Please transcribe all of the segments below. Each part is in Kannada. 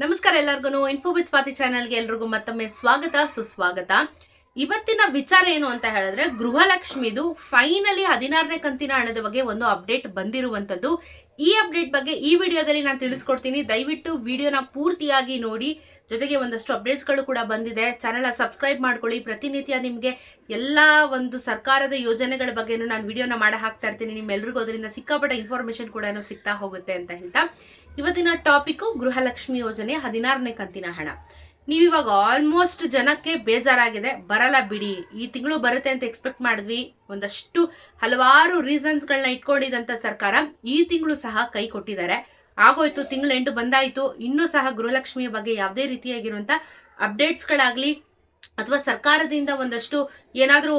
ನಮಸ್ಕಾರ ಎಲ್ಲರಿಗೂ ಇನ್ಫೋಬಿಟ್ ಸ್ವಾತಿ ಚಾನೆಲ್ಗೆ ಎಲ್ರಿಗೂ ಮತ್ತೊಮ್ಮೆ ಸ್ವಾಗತ ಸುಸ್ವಾಗತ. ಇವತ್ತಿನ ವಿಚಾರ ಏನು ಅಂತ ಹೇಳಿದ್ರೆ, ಗೃಹಲಕ್ಷ್ಮಿದು ಫೈನಲಿ 16ನೇ ಕಂತಿನ ಹಣದ ಬಗ್ಗೆ ಒಂದು ಅಪ್ಡೇಟ್ ಬಂದಿರುವಂತದ್ದು. ಈ ಅಪ್ಡೇಟ್ ಬಗ್ಗೆ ಈ ವಿಡಿಯೋದಲ್ಲಿ ನಾನು ತಿಳಿಸ್ಕೊಡ್ತೀನಿ. ದಯವಿಟ್ಟು ವಿಡಿಯೋನ ಪೂರ್ತಿಯಾಗಿ ನೋಡಿ. ಜೊತೆಗೆ ಒಂದಷ್ಟು ಅಪ್ಡೇಟ್ಸ್ಗಳು ಕೂಡ ಬಂದಿದೆ. ಚಾನೆಲ್ನ ಸಬ್ಸ್ಕ್ರೈಬ್ ಮಾಡ್ಕೊಳ್ಳಿ. ಪ್ರತಿನಿತ್ಯ ನಿಮಗೆ ಎಲ್ಲ ಒಂದು ಸರ್ಕಾರದ ಯೋಜನೆಗಳ ಬಗ್ಗೆನೂ ನಾನು ವಿಡಿಯೋನ ಮಾಡಿ ಹಾಕ್ತಾ ಇರ್ತೀನಿ. ನಿಮ್ಮೆಲ್ರಿಗೂ ಅದರಿಂದ ಸಿಕ್ಕಾಪಟ್ಟೆ ಇನ್ಫಾರ್ಮೇಶನ್ ಕೂಡ ಸಿಗ್ತಾ ಹೋಗುತ್ತೆ ಅಂತ ಹೇಳ್ತಾ ಇವತ್ತಿನ ಟಾಪಿಕ್ ಗೃಹಲಕ್ಷ್ಮಿ ಯೋಜನೆ 16ನೇ ಕಂತಿನ ಹಣ. ನೀವಿವಾಗ ಆಲ್ಮೋಸ್ಟ್ ಜನಕ್ಕೆ ಬೇಜಾರಾಗಿದೆ, ಬರಲ್ಲ ಬಿಡಿ, ಈ ತಿಂಗಳು ಬರುತ್ತೆ ಅಂತ ಎಕ್ಸ್ಪೆಕ್ಟ್ ಮಾಡಿದ್ವಿ. ಒಂದಷ್ಟು ಹಲವಾರು ರೀಸನ್ಸ್ಗಳನ್ನ ಇಟ್ಕೊಂಡಿದ್ದಂಥ ಸರ್ಕಾರ ಈ ತಿಂಗಳು ಸಹ ಕೈ ಕೊಟ್ಟಿದ್ದಾರೆ. ಆಗೋಯ್ತು, ತಿಂಗಳ ಎಂಟು ಬಂದಾಯ್ತು, ಇನ್ನೂ ಸಹ ಗೃಹಲಕ್ಷ್ಮಿಯ ಬಗ್ಗೆ ಯಾವುದೇ ರೀತಿಯಾಗಿರುವಂಥ ಅಪ್ಡೇಟ್ಸ್ಗಳಾಗಲಿ ಅಥವಾ ಸರ್ಕಾರದಿಂದ ಒಂದಷ್ಟು ಏನಾದರೂ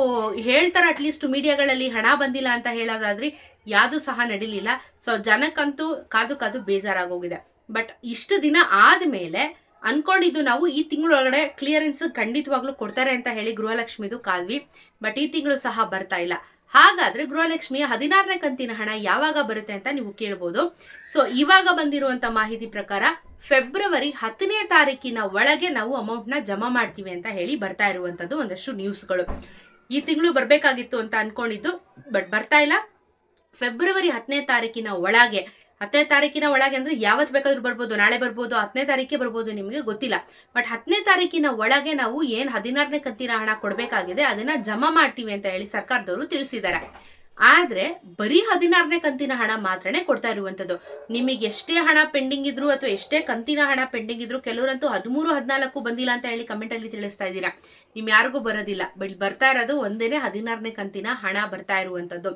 ಹೇಳ್ತಾರೆ, ಅಟ್ಲೀಸ್ಟ್ ಮೀಡಿಯಾಗಳಲ್ಲಿ ಹಣ ಬಂದಿಲ್ಲ ಅಂತ ಹೇಳೋದಾದ್ರಿ ಯಾವುದು ಸಹ ನಡೀಲಿಲ್ಲ. ಸೊ ಜನಕ್ಕಂತೂ ಕಾದು ಬೇಜಾರಾಗೋಗಿದೆ. ಬಟ್ ಇಷ್ಟು ದಿನ ಆದಮೇಲೆ ಅನ್ಕೊಂಡಿದ್ದು ನಾವು ಈ ತಿಂಗಳೊಳಗಡೆ ಕ್ಲಿಯರೆನ್ಸ್ ಖಂಡಿತವಾಗ್ಲೂ ಕೊಡ್ತಾರೆ ಅಂತ ಹೇಳಿ ಗೃಹಲಕ್ಷ್ಮಿದು ಕಾದ್ವಿ. ಬಟ್ ಈ ತಿಂಗಳು ಸಹ ಬರ್ತಾ ಇಲ್ಲ. ಹಾಗಾದ್ರೆ ಗೃಹಲಕ್ಷ್ಮಿಯ 16ನೇ ಕಂತಿನ ಹಣ ಯಾವಾಗ ಬರುತ್ತೆ ಅಂತ ನೀವು ಕೇಳ್ಬೋದು. ಸೊ ಇವಾಗ ಬಂದಿರುವಂತ ಮಾಹಿತಿ ಪ್ರಕಾರ ಫೆಬ್ರವರಿ 10ನೇ ತಾರೀಕಿನ ಒಳಗೆ ನಾವು ಅಮೌಂಟ್ನ ಜಮಾ ಮಾಡ್ತೀವಿ ಅಂತ ಹೇಳಿ ಬರ್ತಾ ಇರುವಂತದ್ದು ಒಂದಷ್ಟು ನ್ಯೂಸ್ಗಳು. ಈ ತಿಂಗಳು ಬರ್ಬೇಕಾಗಿತ್ತು ಅಂತ ಅನ್ಕೊಂಡಿದ್ದು, ಬಟ್ ಬರ್ತಾ ಇಲ್ಲ. ಫೆಬ್ರವರಿ 10ನೇ ತಾರೀಕಿನ ಒಳಗೆ, 10ನೇ ತಾರೀಕಿನ ಒಳಗೆ ಅಂದ್ರೆ ಯಾವತ್ತು ಬೇಕಾದ್ರೂ ಬರ್ಬೋದು, ನಾಳೆ ಬರ್ಬೋದು, 10ನೇ ತಾರೀಕಿಗೆ ಬರ್ಬೋದು, ನಿಮಗೆ ಗೊತ್ತಿಲ್ಲ. ಬಟ್ 10ನೇ ತಾರೀಕಿನ ಒಳಗೆ ನಾವು ಏನ್ 16ನೇ ಕಂತಿನ ಹಣ ಕೊಡ್ಬೇಕಾಗಿದೆ ಅದನ್ನ ಜಮಾ ಮಾಡ್ತೀವಿ ಅಂತ ಹೇಳಿ ಸರ್ಕಾರದವರು ತಿಳಿಸಿದ್ದಾರೆ. ಆದ್ರೆ ಬರೀ 16ನೇ ಕಂತಿನ ಹಣ ಮಾತ್ರನೇ ಕೊಡ್ತಾ ಇರುವಂತದ್ದು. ನಿಮಗೆ ಎಷ್ಟೇ ಹಣ ಪೆಂಡಿಂಗ್ ಇದ್ರು ಅಥವಾ ಎಷ್ಟೇ ಕಂತಿನ ಹಣ ಪೆಂಡಿಂಗ್ ಇದ್ರು, ಕೆಲವರಂತೂ 13, 14 ಬಂದಿಲ್ಲ ಅಂತ ಹೇಳಿ ಕಮೆಂಟ್ ಅಲ್ಲಿ ತಿಳಿಸ್ತಾ ಇದ್ದೀರಾ. ನಿಮ್ ಯಾರಿಗೂ ಬರೋದಿಲ್ಲ. ಬಟ್ ಬರ್ತಾ ಇರೋದು ಒಂದೇನೆ 16ನೇ ಕಂತಿನ ಹಣ ಬರ್ತಾ ಇರುವಂತದ್ದು.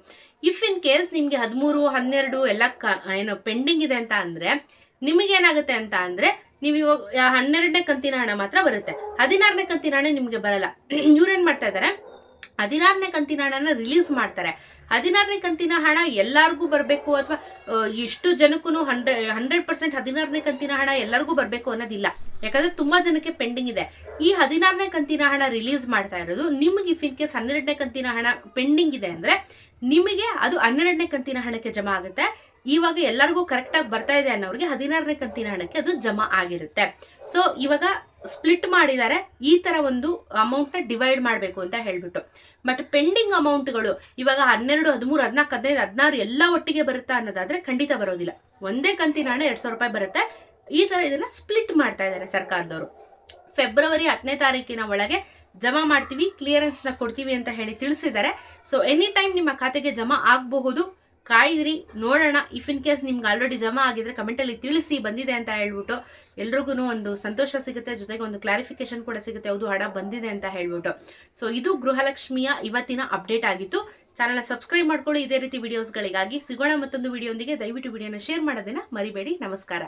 ಇಫ್ ಇನ್ ಕೇಸ್ ನಿಮ್ಗೆ 13, 12 ಎಲ್ಲ ಏನೋ ಪೆಂಡಿಂಗ್ ಇದೆ ಅಂತ ಅಂದ್ರೆ ನಿಮಗೇನಾಗುತ್ತೆ ಅಂತ ಅಂದ್ರೆ, ನೀವು ಇವಾಗ 12ನೇ ಕಂತಿನ ಹಣ ಮಾತ್ರ ಬರುತ್ತೆ, 16ನೇ ಕಂತಿನ ಹಣ ನಿಮ್ಗೆ ಬರಲ್ಲ. ಇವ್ರೇನ್ ಮಾಡ್ತಾ ಇದಾರೆ, 16ನೇ ಕಂತಿನ ಹಣನ ರಿಲೀಸ್ ಮಾಡ್ತಾರೆ. 16ನೇ ಕಂತಿನ ಹಣ ಎಲ್ಲಾರ್ಗೂ ಬರ್ಬೇಕು ಅಥವಾ ಇಷ್ಟು ಜನಕ್ಕೂ 100% 16ನೇ ಕಂತಿನ ಹಣ ಎಲ್ಲರಿಗೂ ಬರ್ಬೇಕು ಅನ್ನೋದಿಲ್ಲ. ಯಾಕಂದ್ರೆ ತುಂಬಾ ಜನಕ್ಕೆ ಪೆಂಡಿಂಗ್ ಇದೆ. ಈ 16ನೇ ಕಂತಿನ ಹಣ ರಿಲೀಸ್ ಮಾಡ್ತಾ ಇರೋದು ನಿಮ್ಗೆ ಇಫ್ ಇನ್ ಕೇಸ್ 12ನೇ ಕಂತಿನ ಹಣ ಪೆಂಡಿಂಗ್ ಇದೆ ಅಂದ್ರೆ ನಿಮಗೆ ಅದು 12ನೇ ಕಂತಿನ ಹಣಕ್ಕೆ ಜಮಾ ಆಗುತ್ತೆ. ಇವಾಗ ಎಲ್ಲರಿಗೂ ಕರೆಕ್ಟ್ ಆಗಿ ಬರ್ತಾ ಇದೆ ಅನ್ನೋರಿಗೆ 16ನೇ ಕಂತಿನ ಹಣಕ್ಕೆ ಅದು ಜಮಾ ಆಗಿರುತ್ತೆ. ಸೊ ಇವಾಗ ಸ್ಪ್ಲಿಟ್ ಮಾಡಿದ್ದಾರೆ, ಈ ತರ ಒಂದು ಅಮೌಂಟ್ ನ ಡಿವೈಡ್ ಮಾಡಬೇಕು ಅಂತ ಹೇಳ್ಬಿಟ್ಟು. ಬಟ್ ಪೆಂಡಿಂಗ್ ಅಮೌಂಟ್ಗಳು ಇವಾಗ 12, 13, 14, 15, 16 ಎಲ್ಲ ಒಟ್ಟಿಗೆ ಬರುತ್ತಾ ಅನ್ನೋದಾದ್ರೆ ಖಂಡಿತ ಬರೋದಿಲ್ಲ. ಒಂದೇ ಕಂತಿನ ಹಣ 2,000 ರೂಪಾಯಿ ಬರುತ್ತೆ. ಈ ತರ ಇದನ್ನ ಸ್ಪ್ಲಿಟ್ ಮಾಡ್ತಾ ಇದ್ದಾರೆ ಸರ್ಕಾರದವರು. ಫೆಬ್ರವರಿ 10ನೇ ತಾರೀಕಿನ ಒಳಗೆ ಜಮಾ ಮಾಡ್ತೀವಿ, ಕ್ಲಿಯರೆನ್ಸ್ ನ ಕೊಡ್ತೀವಿ ಅಂತ ಹೇಳಿ ತಿಳಿಸಿದ್ದಾರೆ. ಸೊ ಎನಿ ಟೈಮ್ ನಿಮ್ಮ ಖಾತೆಗೆ ಜಮಾ ಆಗಬಹುದು. ಕಾಯ್ದ್ರಿ, ನೋಡೋಣ. ಇಫ್ ಇನ್ ಕೇಸ್ ನಿಮ್ಗೆ ಆಲ್ರೆಡಿ ಜಮಾ ಆಗಿದ್ರೆ ಕಮೆಂಟ್ ಅಲ್ಲಿ ತಿಳಿಸಿ ಬಂದಿದೆ ಅಂತ ಹೇಳ್ಬಿಟ್ಟು. ಎಲ್ರಿಗೂ ಒಂದು ಸಂತೋಷ ಸಿಗುತ್ತೆ, ಜೊತೆಗೆ ಒಂದು ಕ್ಲಾರಿಫಿಕೇಶನ್ ಕೂಡ ಸಿಗುತ್ತೆ, ಹೌದು ಹಣ ಬಂದಿದೆ ಅಂತ ಹೇಳ್ಬಿಟ್ಟು. ಸೊ ಇದು ಗೃಹಲಕ್ಷ್ಮಿಯ ಇವತ್ತಿನ ಅಪ್ಡೇಟ್ ಆಗಿತ್ತು. ಚಾನೆಲ್ ಸಬ್ಸ್ಕ್ರೈಬ್ ಮಾಡ್ಕೊಳ್ಳಿ ಇದೇ ರೀತಿ ವಿಡಿಯೋಸ್ಗಳಿಗಾಗಿ. ಸಿಗೋಣ ಮತ್ತೊಂದು ವಿಡಿಯೋಂದಿಗೆ. ದಯವಿಟ್ಟು ವಿಡಿಯೋನ ಶೇರ್ ಮಾಡೋದನ್ನ ಮರಿಬೇಡಿ. ನಮಸ್ಕಾರ.